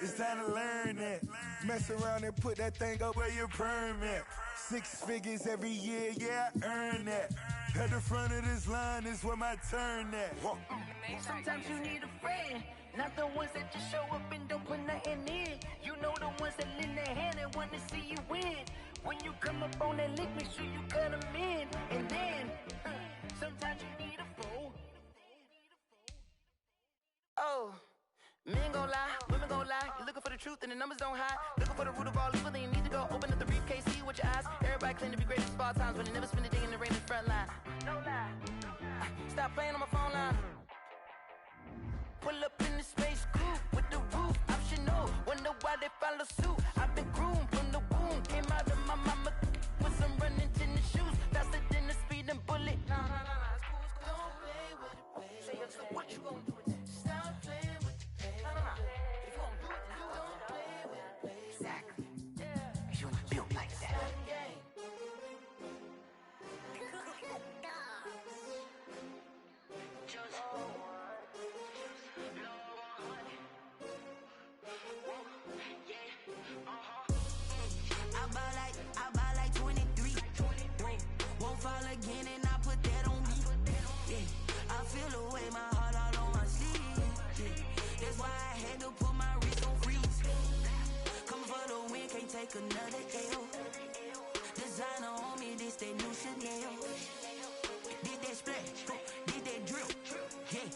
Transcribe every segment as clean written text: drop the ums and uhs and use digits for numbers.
It's time to learn that. Mess around and put that thing up where your permit. 6 figures every year, yeah, I earn that. At the front of this line is where my turn at. Sometimes you need a friend, not the ones that just show up and don't put nothing in. You know the ones that lend their hand and want to see you win. When you come up on that lick, make sure you cut them in. And then, sometimes you need a fool. Oh. Men gon' lie, women gon' lie. You're looking for the truth and the numbers don't hide. Looking for the root of all evil, then you need to go open up the briefcase, see with your eyes. Everybody claim to be great at small times, but they never spend a day in the rain in the front line. No lie. Stop playing on my phone line. Pull up in the space coupe with the roof optional. Wonder why they follow suit. I've been groomed from the womb. Came out of my mama with some running tennis shoes. Faster than the speeding bullet. No, it's cool. Don't play with it, baby. Say, so what you gon' do? Stop playing. I buy like 23. Won't fall again and I put that on me. Yeah, I feel the way my heart all on my sleeve. Yeah, that's why I had to put my wrist on freeze. Coming for the win, can't take another L. Designer on me, this that new Chanel. Did that splash, did that drill. Yeah,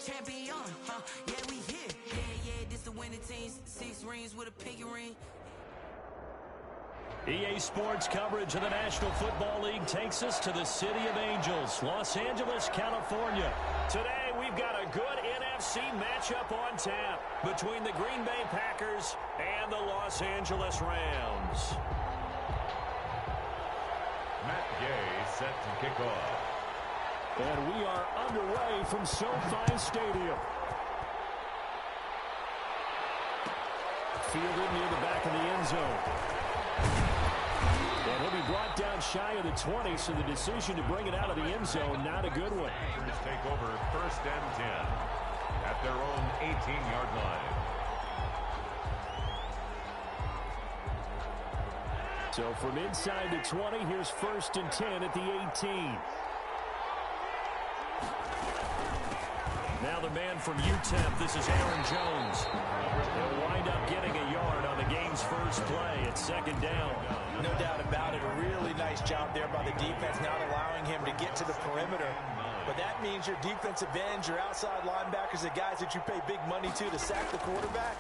champion, yeah, we here. Yeah, this the winning team. 6 rings with a pinky ring. EA Sports coverage of the National Football League takes us to the City of Angels, Los Angeles, California. Today, we've got a good NFC matchup on tap between the Green Bay Packers and the Los Angeles Rams. Matt Gay set to kick off. And we are underway from SoFi Stadium. Fielded near the back of the end zone. And he'll be brought down shy of the 20, so the decision to bring it out of the end zone, not a good one. Packers take over 1st and 10 at their own 18-yard line. So from inside the 20, here's 1st and 10 at the 18. Now the man from UTEP, this is Aaron Jones. He'll wind up getting a yard on the game's first play at 2nd down. No doubt about it. A really nice job there by the defense, not allowing him to get to the perimeter. But that means your defensive ends, your outside linebackers, the guys that you pay big money to sack the quarterback,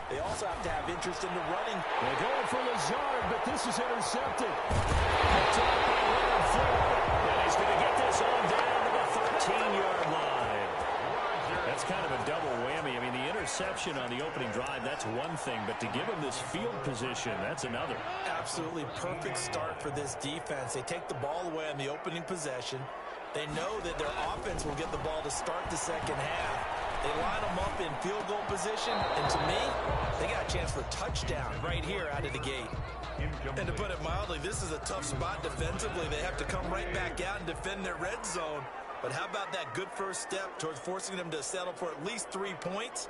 they also have to have interest in the running. They're going for Lazard, but this is intercepted. Picked up by Leonard Floyd. And he's going to get this on down to the 13-yard line. That's kind of a double whammy. I mean, the interception on the opening drive, that's one thing, but to give him this field position, that's another. Absolutely perfect start for this defense. They take the ball away on the opening possession. They know that their offense will get the ball to start the second half. They line them up in field goal position, and to me, they got a chance for a touchdown right here out of the gate. And to put it mildly, this is a tough spot defensively. They have to come right back out and defend their red zone. But how about that good first step towards forcing them to settle for at least 3 points?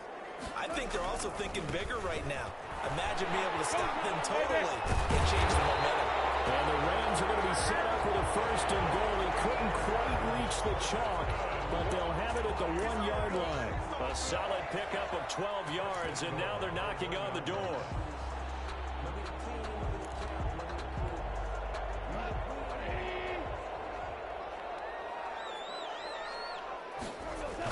I think they're also thinking bigger right now. Imagine being able to stop them totally and change the momentum. And the Rams are going to be set up with a 1st and goal. He couldn't quite reach the chalk, but they'll have it at the 1-yard line. A solid pickup of 12 yards, and now they're knocking on the door.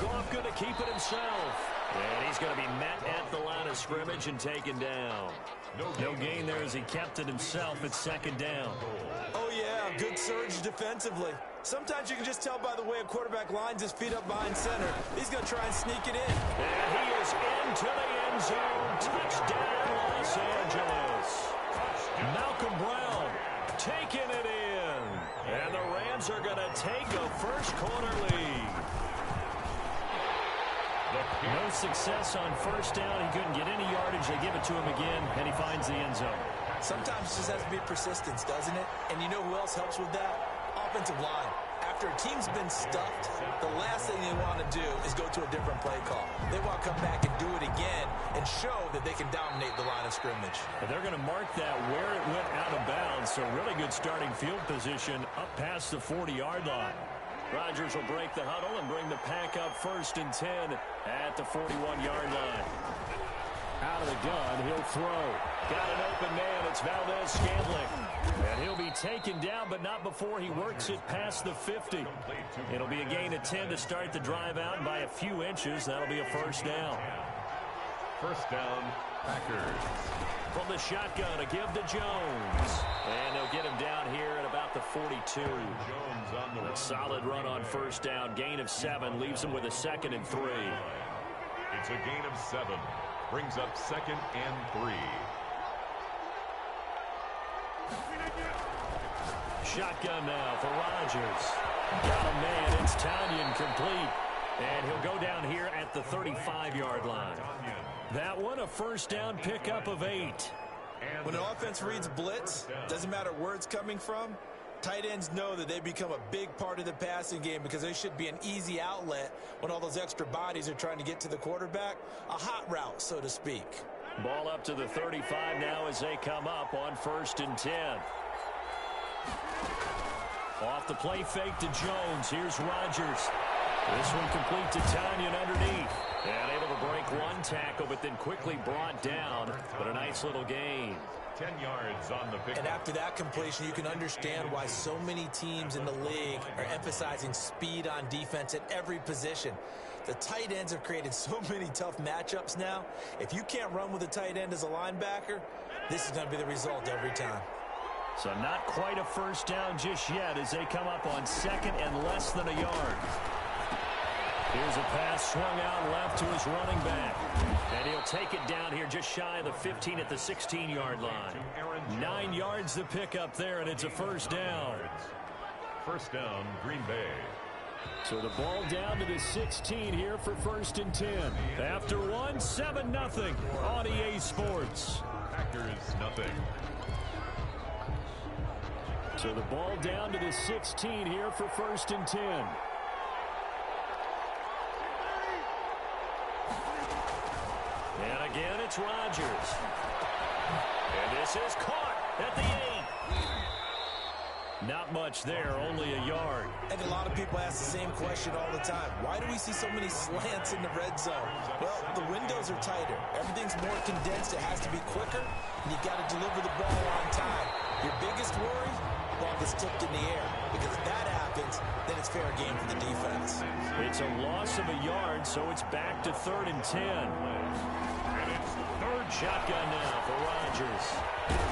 Goff going to keep it himself. And he's going to be met at the line of scrimmage and taken down. No gain there as he kept it himself at 2nd down. Oh, yeah, good surge defensively. Sometimes you can just tell by the way a quarterback lines his feet up behind center. He's going to try and sneak it in. And he is into the end zone. Touchdown, Los Angeles. Malcolm Brown taking it in. And the Rams are going to take a first-quarter lead. No success on 1st down. He couldn't get any yardage. They give it to him again, and he finds the end zone. Sometimes it just has to be persistence, doesn't it? And you know who else helps with that? Offensive line. After a team's been stuffed, the last thing they want to do is go to a different play call. They want to come back and do it again and show that they can dominate the line of scrimmage. And they're going to mark that where it went out of bounds. So really good starting field position up past the 40-yard line. Rodgers will break the huddle and bring the Pack up 1st and 10 at the 41-yard line. Out of the gun, he'll throw. Got an open man. It's Valdez-Scantling. And he'll be taken down, but not before he works it past the 50. It'll be a gain of 10 to start the drive out, and by a few inches, that'll be a first down. First down, Packers. From the shotgun, a give to Jones. And they'll get him down here at about the 42. Jones on the run. A solid run on first down. Gain of 7 leaves him with a 2nd and 3. It's a gain of 7. Brings up 2nd and 3. Shotgun now for Rodgers. Got a man. It's Tonyan complete. And he'll go down here at the 35-yard line. That one, a first down pickup of 8. When an offense reads blitz, doesn't matter where it's coming from, tight ends know that they become a big part of the passing game because they should be an easy outlet when all those extra bodies are trying to get to the quarterback. A hot route, so to speak. Ball up to the 35 now as they come up on 1st and 10. Off the play fake to Jones. Here's Rodgers. This one complete to Tonyan underneath. And able to break one tackle, but then quickly brought down. But a nice little gain. 10 yards on the pick. And after that completion, you can understand why so many teams in the league are emphasizing speed on defense at every position. The tight ends have created so many tough matchups now. If you can't run with a tight end as a linebacker, this is going to be the result every time. So not quite a first down just yet as they come up on 2nd and less than a yard. Here's a pass swung out left to his running back. And he'll take it down here just shy of the 15 at the 16-yard line. 9 yards to pick up there, and it's a first down. First down, Green Bay. So the ball down to the 16 here for 1st and 10. After one, 7-0 on EA Sports. Packers, nothing. So the ball down to the 16 here for 1st and 10. And again, it's Rodgers. And this is caught at the 8. Not much there, only a yard. And a lot of people ask the same question all the time. Why do we see so many slants in the red zone? Well, the windows are tighter. Everything's more condensed. It has to be quicker, and you've got to deliver the ball on time. Your biggest worry? Ball gets tipped in the air. Because if that happens, then it's fair game for the defense. It's a loss of a yard, so it's back to 3rd and 10. And it's third Shotgun now for Rodgers.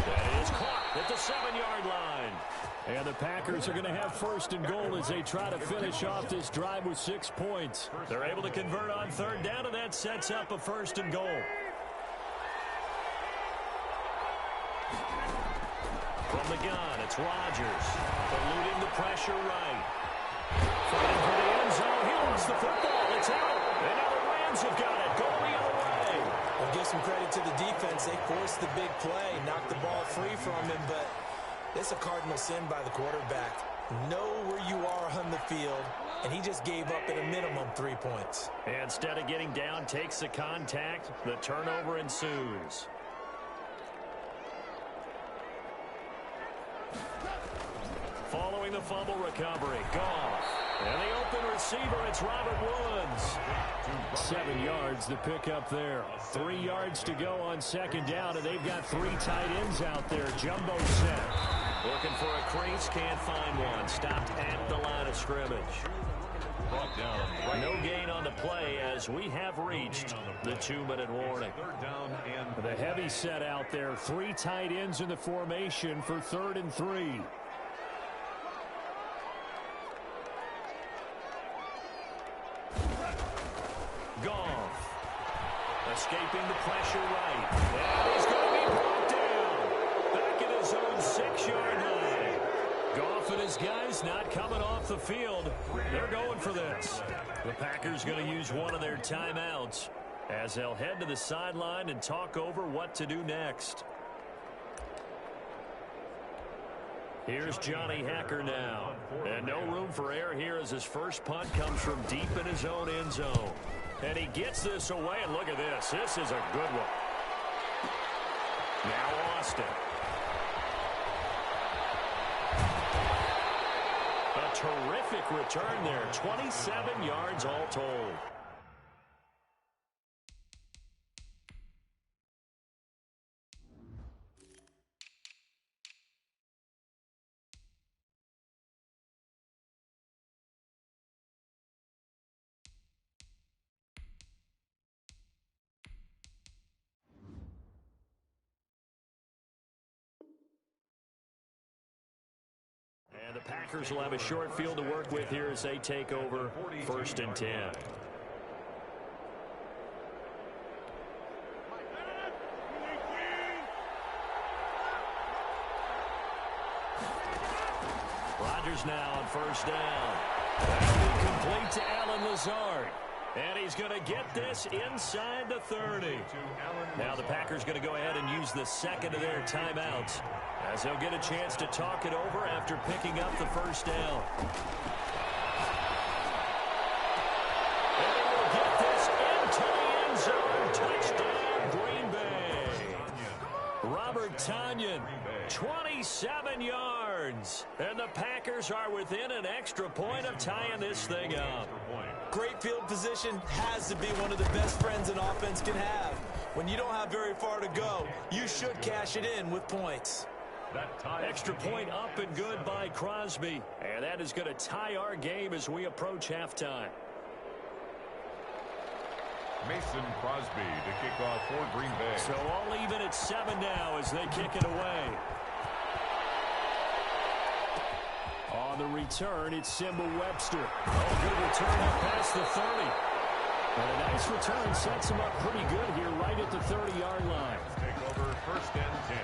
That is caught at the 7-yard line. And the Packers are going to have 1st and goal as they try to finish off this drive with 6 points. They're able to convert on 3rd down, and that sets up a 1st and goal. From the gun, it's Rodgers. Eluding the pressure right. Fighting for the end zone. He wants the football. It's out. And now the Rams have got it. Going the other way. We'll give some credit to the defense. They forced the big play, knocked the ball free from him, but it's a cardinal sin by the quarterback. Know where you are on the field, and he just gave up at a minimum 3 points. And instead of getting down, takes the contact. The turnover ensues. Following the fumble recovery, Goff. And the open receiver, it's Robert Woods. 7 yards to pick up there. 3 yards to go on 2nd down, and they've got 3 tight ends out there. Jumbo set. Looking for a crease, can't find one. Stopped at the line of scrimmage. Brought down. Right. No gain on the play as we have reached the 2-minute warning. Third down and The heavy set out there. 3 tight ends in the formation for 3rd and 3. Goff. Escaping the pressure right. And he's going to be brought down. Back at his own 6-yard line. Goff and his guys not coming off the field. They're going for this. The Packers going to use one of their timeouts as they'll head to the sideline and talk over what to do next. Here's Johnny Hacker now. And no room for error here as his first punt comes from deep in his own end zone. And he gets this away, and look at this. This is a good one. Now Austin. A terrific return there. 27 yards all told. And the Packers will have a short field to work with here as they take over 1st and 10. Rodgers now on 1st down. That'll be complete to Allen Lazard. And he's going to get this inside the 30. Now the Packers going to go ahead and use the second of their timeouts as they'll get a chance to talk it over after picking up the 1st down. And he will get this into the end zone. Touchdown, Green Bay. Robert Tonyan, 27 yards. And the Packers are within an extra point of tying this thing up. Great field position has to be one of the best friends an offense can have. When you don't have very far to go, you should cash it in with points. Extra point up and good by Crosby. And that is going to tie our game as we approach halftime. Mason Crosby to kick off for Green Bay. So all even at 7 now as they kick it away. On the return, it's Simba Webster. Oh, good return up past the 30. And a nice return sets him up pretty good here right at the 30-yard line. Take over 1st and 10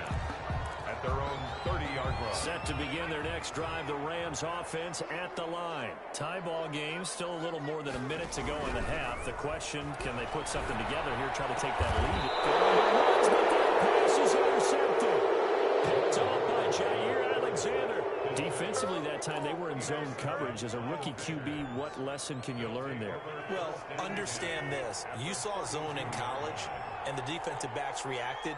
at their own 30-yard line. Set to begin their next drive, the Rams offense at the line. Tie ball game, still a little more than a minute to go in the half. The question, can they put something together here, try to take that lead? But that pass is intercepted. Picked off by Jair Alexander. Defensively that time, they were in zone coverage. As a rookie QB, what lesson can you learn there? Well, understand this. You saw zone in college, and the defensive backs reacted,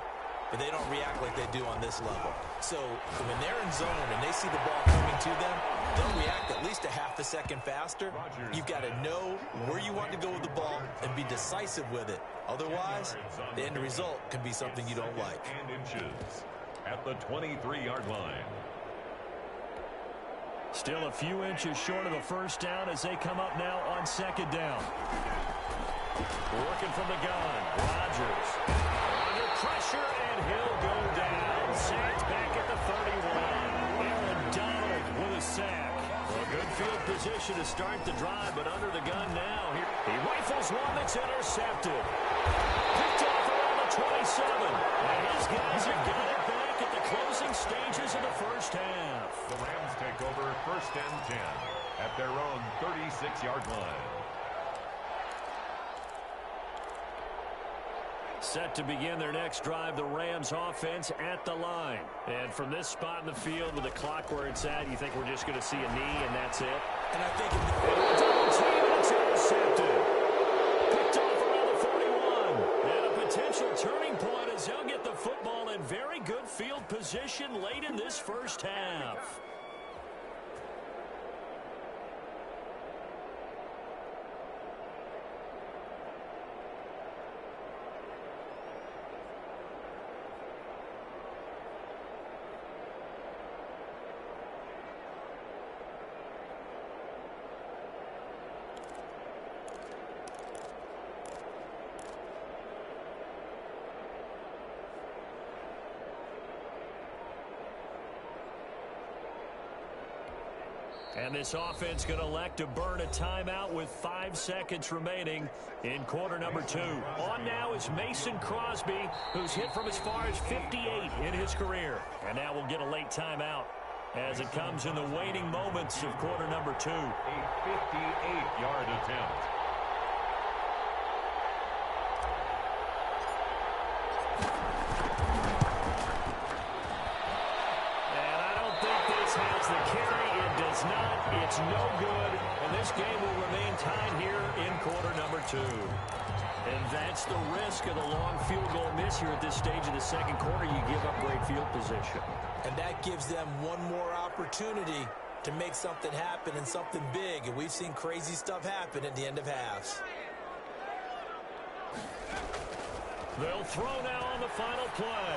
but they don't react like they do on this level. So when they're in zone and they see the ball coming to them, they'll react at least a half a second faster. You've got to know where you want to go with the ball and be decisive with it. Otherwise, the end result can be something you don't like. And inches at the 23-yard line. Still a few inches short of the 1st down as they come up now on 2nd down. Working from the gun. Rodgers under pressure, and he'll go down. Sacked back at the 31. Aaron Donald with a sack. A good field position to start the drive, but under the gun now. He rifles one that's intercepted. Picked off around the 27. And his guys have got it back at the closing stages of the 1st half. The Rams take over 1st and 10 at their own 36-yard line. Set to begin their next drive, the Rams offense at the line. And from this spot in the field with the clock where it's at, you think we're just going to see a knee and that's it? And I think double team, and it's intercepted. Picked off around the 41. And a potential turning point as they'll get the football in very good field position late in this 1st half. And this offense going to elect to burn a timeout with 5 seconds remaining in quarter number 2. On now is Mason Crosby, who's hit from as far as 58 in his career. And now we'll get a late timeout as it comes in the waning moments of quarter number 2. A 58-yard attempt. no good, and this game will remain tied here in quarter number 2. And that's the risk of the long field goal miss here at this stage of the second quarter. You give up great field position. And that gives them one more opportunity to make something happen and something big. And we've seen crazy stuff happen at the end of halves. They'll throw now on the final play.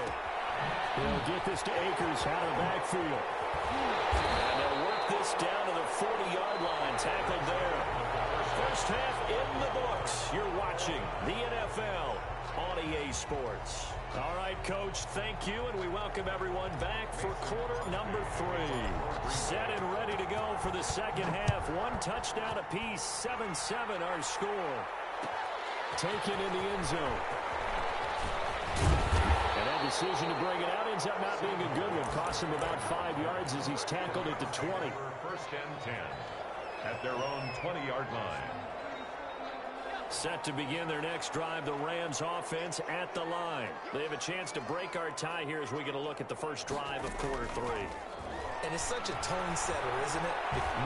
They'll get this to Akers out of the backfield. And they'll work this down to the 40-yard line. Tackled there. First half in the books. You're watching the NFL on EA Sports. All right, Coach, thank you, and we welcome everyone back for quarter number 3. Set and ready to go for the second half. One touchdown apiece, 7-7 our score. Taken in the end zone. And that decision to bring it out ends up not being a good one. Costs him about 5 yards as he's tackled at the 20. First and 10 at their own 20-yard line. Set to begin their next drive, the Rams offense at the line. They have a chance to break our tie here as we get a look at the first drive of quarter 3. And it's such a tone setter, isn't it?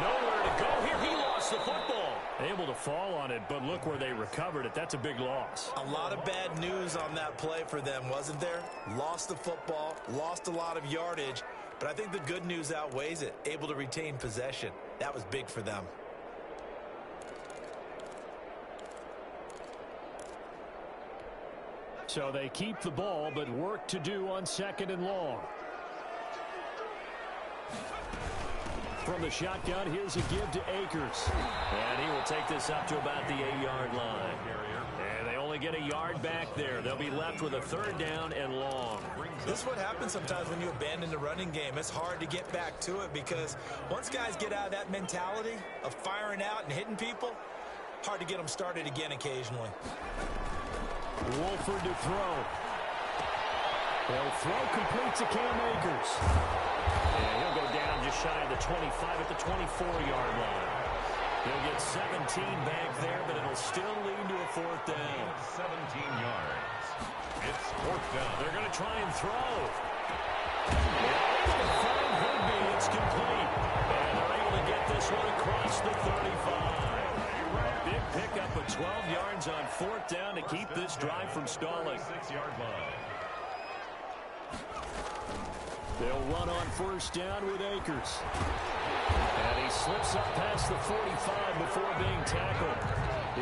Nowhere to go here. He lost the football. Able to fall on it, but look where they recovered it. That's a big loss. A lot of bad news on that play for them, wasn't there? Lost the football, lost a lot of yardage, but I think the good news outweighs it. Able to retain possession. That was big for them. So they keep the ball, but work to do on second and long. From the shotgun, here's a give to Akers. And he will take this up to about the 8-yard line. And they only get a yard back there. They'll be left with a third down and long. This is what happens sometimes when you abandon the running game. It's hard to get back to it because once guys get out of that mentality of firing out and hitting people, hard to get them started again occasionally. Wolford to throw. They'll throw complete to Cam Akers. And he'll go down just shy of the 25 at the 24-yard line. He'll get 17 back there, but it'll still lead to a fourth down. 17 yards. It's fourth down. They're going to try and throw. Find Higbee. It's complete. And they're able to get this one across the 35. Big pickup of 12 yards on fourth down to keep this drive from stalling. 6-yard line. They'll run on first down with Akers. And he slips up past the 45 before being tackled.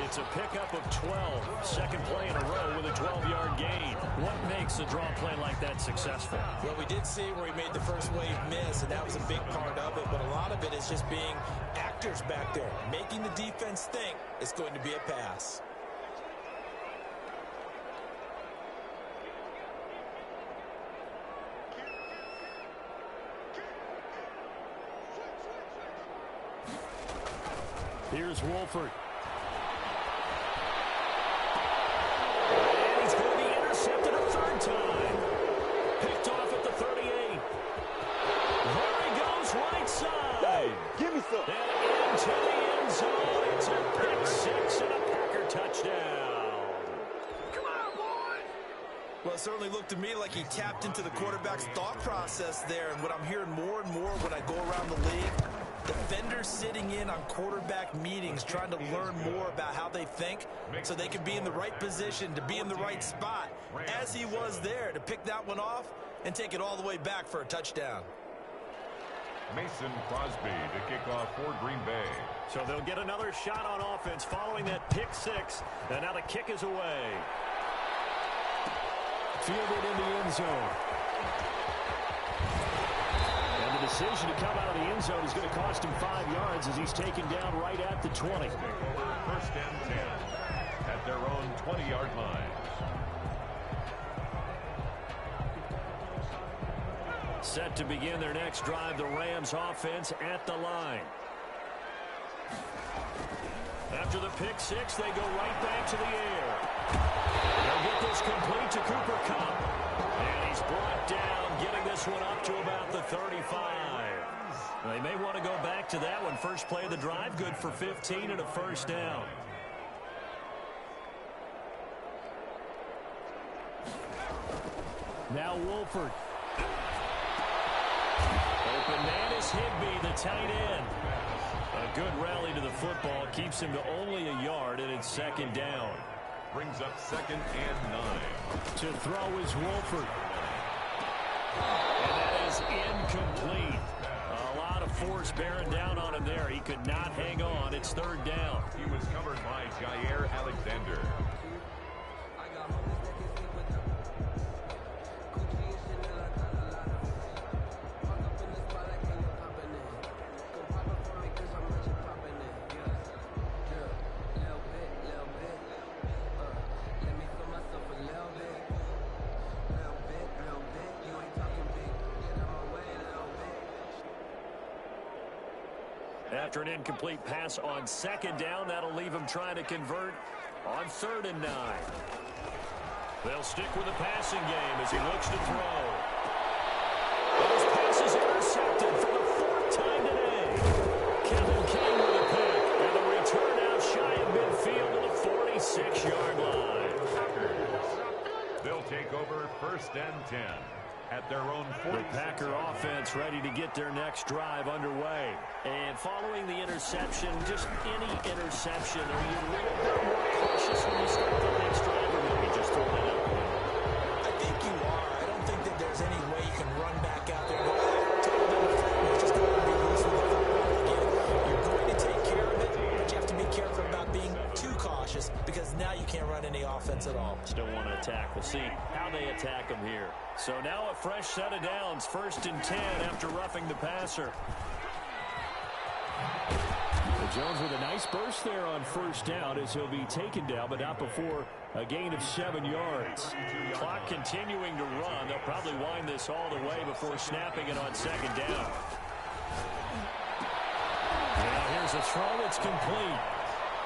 It's a pickup of 12. Second play in a row with a 12-yard gain. What makes a draw play like that successful? Well, we did see where he made the first wave miss, and that was a big part of it. But a lot of it is just being actors back there, making the defense think it's going to be a pass. Here's Wolford. And he's going to be intercepted a third time. Picked off at the 38. There he goes, right side. Give me some. And into the end zone. It's a pick six and a Packer touchdown. Come on, boys. Well, it certainly looked to me like he tapped into the quarterback's thought process there. And what I'm hearing more and more when I go around the league, defenders sitting in on quarterback meetings trying to learn more about how they think so they can be in the right position to be in the right spot, as he was there to pick that one off and take it all the way back for a touchdown. Mason Crosby to kick off for Green Bay. So they'll get another shot on offense following that pick six. And now the kick is away. Fielded in the end zone. And the decision to come out of the end zone is going to cost him 5 yards as he's taken down right at the 20. First and 10 at their own 20-yard line. Set to begin their next drive, the Rams offense at the line. After the pick six, they go right back to the air. They'll get this complete to Cooper Kupp. And he's brought down, getting this one up to about the 35. They may want to go back to that one. First play of the drive, good for 15 and a first down. Now Wolford. Open man is Higbee, the tight end. A good rally to the football keeps him to only a yard, and it's second down. Brings up 2nd and 9. To throw is Wolford. And that is incomplete. A lot of force bearing down on him there. He could not hang on. It's 3rd down. He was covered by Jair Alexander. After an incomplete pass on 2nd down, that'll leave him trying to convert on 3rd and 9. They'll stick with the passing game as he looks to throw. Those passes intercepted for the 4th time today. Kevin King with a pick, and the return out shy of midfield to the 46-yard line. They'll take over 1st and 10. At their own 40. The Packer offense ready to get their next drive underway. And following the interception, just any interception, are you a little bit more cautious when you start the next drive, or maybe just throw that out? I think you are. I don't think that there's any way you can run back out there and go, tell them just go and be loose with the football again. You're going to take care of it, but you have to be careful about being too cautious because now you can't run any offense at all. Still want to attack. We'll see how they attack them here. So now a fresh set of downs, 1st and 10 after roughing the passer. Jones with a nice burst there on 1st down as he'll be taken down, but not before a gain of 7 yards. Clock continuing to run. They'll probably wind this all the way before snapping it on 2nd down. Now here's a throw that's complete.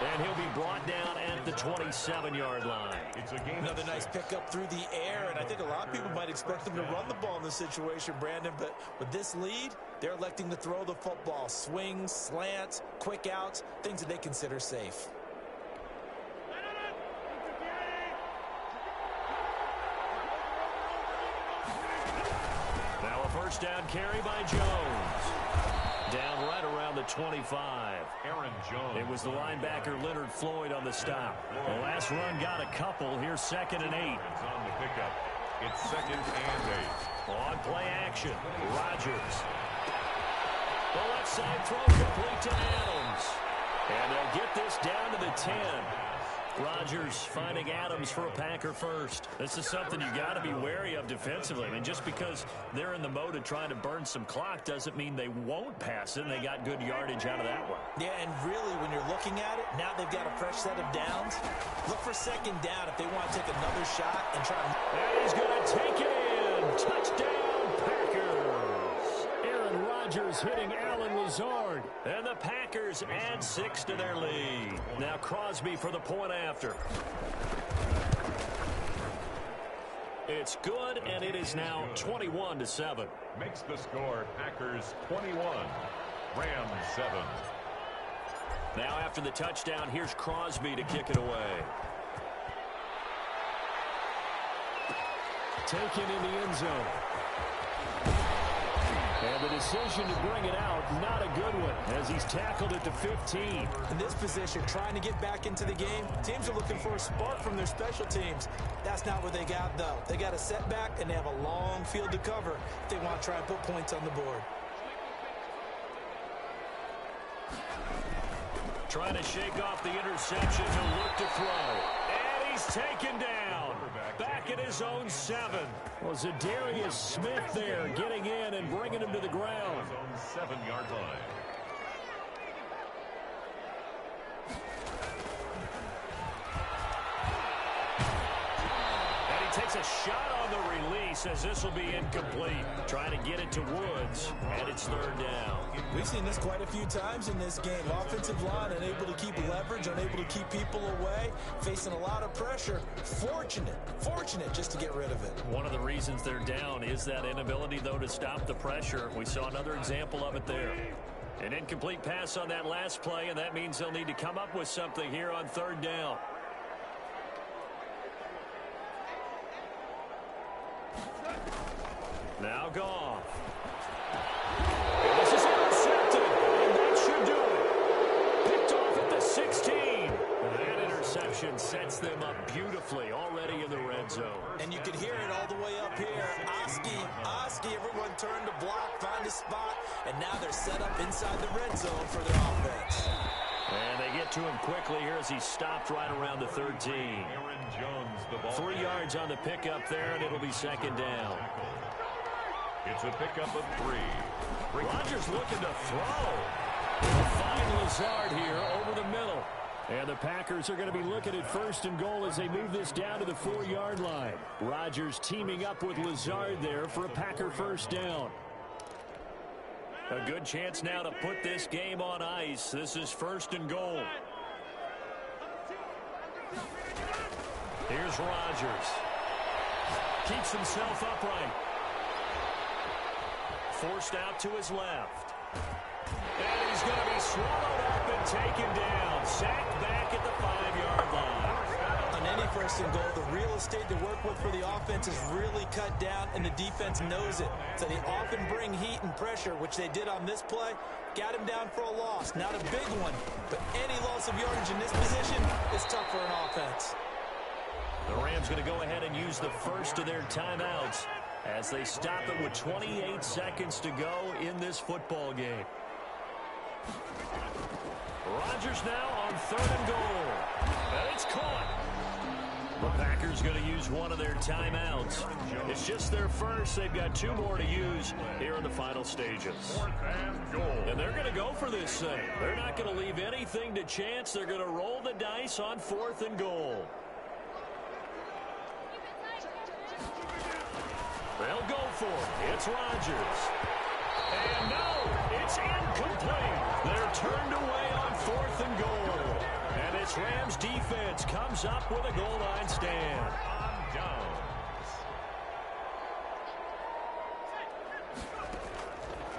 And he'll be brought down at the 27-yard line. It's a game. Another nice pickup through the air, and I think a lot of people might expect them to run the ball in this situation, Brandon, but with this lead, they're electing to throw the football. Swings, slants, quick outs, things that they consider safe. Now a 1st down carry by Jones. Down right around the 25. Aaron Jones. It was the linebacker Leonard Floyd on the stop. The last run got a couple. Here's 2nd and 8. It's on the pickup. It's 2nd and 8. On play action, Rodgers. The left side throw complete to Adams. And they'll get this down to the 10. Rodgers finding Adams for a Packer first. This is something you got to be wary of defensively. I mean, just because they're in the mode of trying to burn some clock doesn't mean they won't pass it, and they got good yardage out of that one. Yeah, and really, when you're looking at it, now they've got a fresh set of downs. Look for 2nd down if they want to take another shot and try to... And he's going to take it in. Touchdown, Packers. Aaron Rodgers hitting Allen Lazard. And the Packers add 6 to their lead. Now Crosby for the point after. It's good, and it is now 21-7. Makes the score Packers 21, Rams 7. Now after the touchdown, here's Crosby to kick it away. Taken in the end zone. And the decision to bring it out, not a good one, as he's tackled at the 15. In this position, trying to get back into the game, teams are looking for a spark from their special teams. That's not what they got, though. They got a setback, and they have a long field to cover if they want to try and put points on the board. Trying to shake off the interception to look to throw. And he's taken down. Back at his own 7. Well, Zadarius Smith there getting in and bringing him to the ground. His own 7-yard line. And he takes a shot on the release as this will be incomplete. Trying to get it to Woods, and it's 3rd down. We've seen this quite a few times in this game. Offensive line unable to keep leverage, unable to keep people away, facing a lot of pressure. Fortunate just to get rid of it. One of the reasons they're down is that inability, though, to stop the pressure. We saw another example of it there. An incomplete pass on that last play, and that means they'll need to come up with something here on 3rd down. Now Goff. And this is intercepted, and that should do it. formation sets them up beautifully already in the red zone. And you can hear it all the way up here. Oski, everyone turned to block, find a spot, and now they're set up inside the red zone for their offense. And they get to him quickly here as he stopped right around the 13. 3 yards on the pickup there, and it'll be second down. It's a pickup of 3. Rodgers looking to throw. They'll find Lazard here over the middle. And the Packers are going to be looking at first and goal as they move this down to the 4-yard line. Rodgers teaming up with Lazard there for a Packer first down. A good chance now to put this game on ice. This is first and goal. Here's Rodgers. Keeps himself upright. Forced out to his left. And he's going to be swallowed up and taken down. Sacked back at the 5-yard line. On any first and goal, the real estate to work with for the offense is really cut down, and the defense knows it. So they often bring heat and pressure, which they did on this play. Got him down for a loss. Not a big one, but any loss of yardage in this position is tough for an offense. The Rams going to go ahead and use the first of their timeouts as they stop it with 28 seconds to go in this football game. Rodgers now on 3rd and goal. And it's caught. The Packers going to use one of their timeouts. It's just their first. They've got 2 more to use here in the final stages. 4th and goal. And they're going to go for this thing. They're not going to leave anything to chance. They're going to roll the dice on 4th and goal. They'll go for it. It's Rodgers. And no, it's incomplete. They're turned away on 4th and goal. And it's Rams defense comes up with a goal line stand. On downs.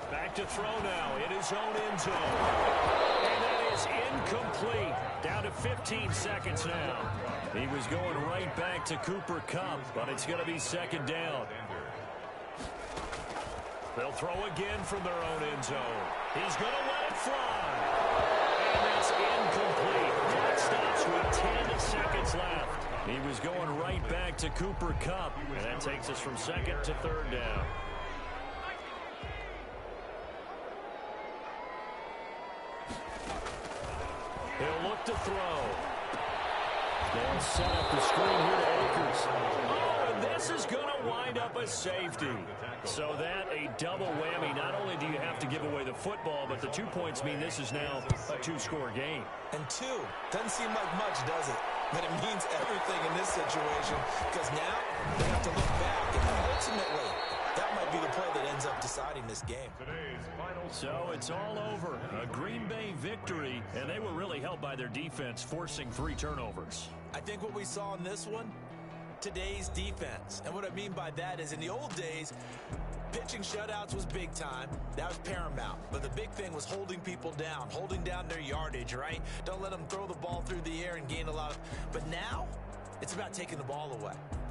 Back to throw now in his own end zone. And that is incomplete. Down to 15 seconds now. He was going right back to Cooper Kupp, but it's going to be second down. They'll throw again from their own end zone. He's going to let it fly. And that's incomplete. Clock stops with 10 seconds left. He was going right back to Cooper Kupp. And that takes us from 2nd to 3rd down. He'll look to throw. They'll set up the screen here to Akers. Oh, and this is going to wind up a safety. So that a double whammy. Not only do you have to give away the football, but the 2 points mean this is now a 2-score game. And 2 doesn't seem like much, does it? But it means everything in this situation, because now they have to look back, and ultimately, that might be the play that ends up deciding this game. So it's all over. A Green Bay victory, and they were really helped by their defense, forcing 3 turnovers. I think what we saw in this one, today's defense. And what I mean by that is in the old days, pitching shutouts was big time. That was paramount. But the big thing was holding people down, holding down their yardage, right? Don't let them throw the ball through the air and gain a lot of... But now, it's about taking the ball away.